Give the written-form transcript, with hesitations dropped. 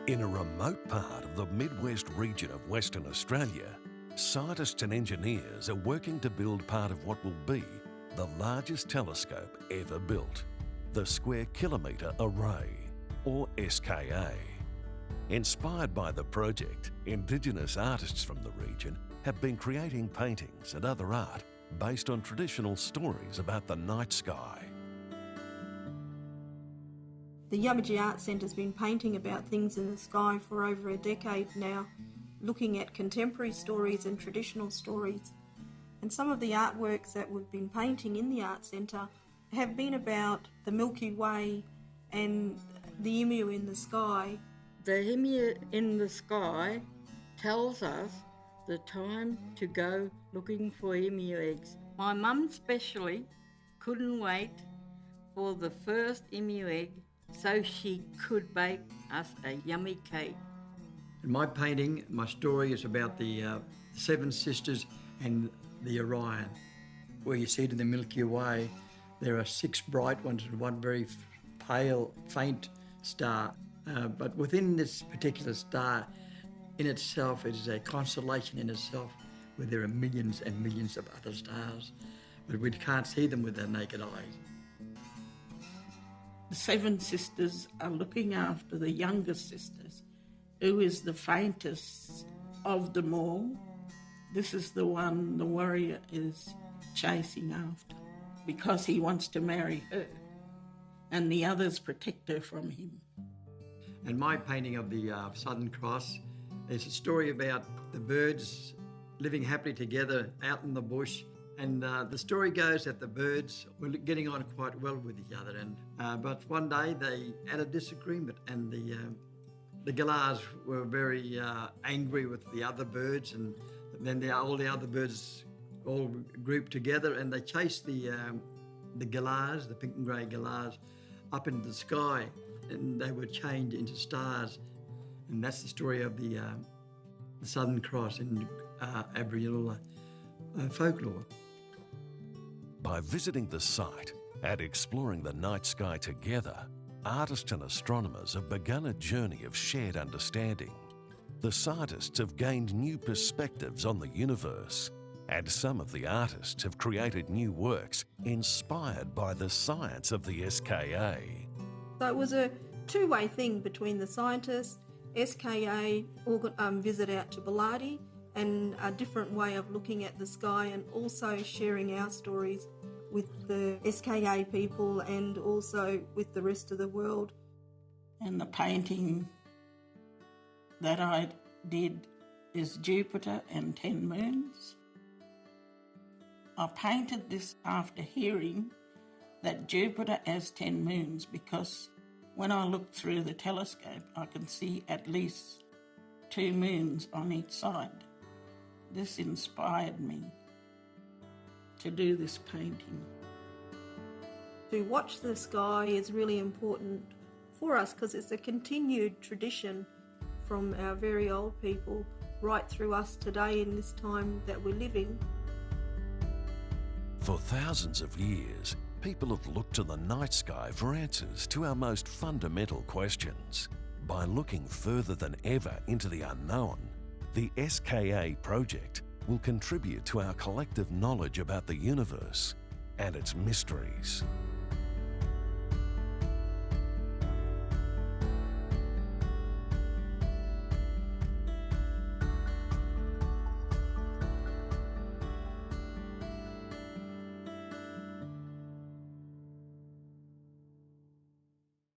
In a remote part of the Midwest region of Western Australia, scientists and engineers are working to build part of what will be the largest telescope ever built, the Square-kilometre-Array, or SKA. Inspired by the project, Indigenous artists from the region have been creating paintings and other art based on traditional stories about the night sky. The Yamaji Art Centre has been painting about things in the sky for over a decade now, looking at contemporary stories and traditional stories. And some of the artworks that we've been painting in the Art Centre have been about the Milky Way and the emu in the sky. The emu in the sky tells us the time to go looking for emu eggs. My mum especially couldn't wait for the first emu egg so she could bake us a yummy cake. In my painting, my story is about the Seven Sisters and the Orion. Where you see it in the Milky Way, there are 6 bright ones and 1 very pale, faint star. But within this particular star, in itself, it is a constellation in itself where there are millions and millions of other stars, but we can't see them with our naked eyes. The 7 sisters are looking after the youngest sisters, who is the faintest of them all. This is the one the warrior is chasing after because he wants to marry her, and the others protect her from him. And my painting of the Southern Cross is a story about the birds living happily together out in the bush. And the story goes that the birds were getting on quite well with each other. But one day they had a disagreement, and the galahs were very angry with the other birds, and then all the other birds all grouped together and they chased the galahs, the pink and grey galahs, up into the sky, and they were changed into stars. And that's the story of the Southern Cross in Aboriginal folklore. By visiting the site and exploring the night sky together, artists and astronomers have begun a journey of shared understanding. The scientists have gained new perspectives on the universe, and some of the artists have created new works inspired by the science of the SKA. So it was a two-way thing between the scientists, SKA, visit out to Bellardi, and a different way of looking at the sky, and also sharing our stories with the SKA people and also with the rest of the world. And the painting that I did is Jupiter and 10 moons. I painted this after hearing that Jupiter has 10 moons because when I look through the telescope I can see at least 2 moons on each side. This inspired me to do this painting. To watch the sky is really important for us because it's a continued tradition from our very old people right through us today in this time that we're living. For thousands of years, people have looked to the night sky for answers to our most fundamental questions. By looking further than ever into the unknown, the SKA project will contribute to our collective knowledge about the universe and its mysteries.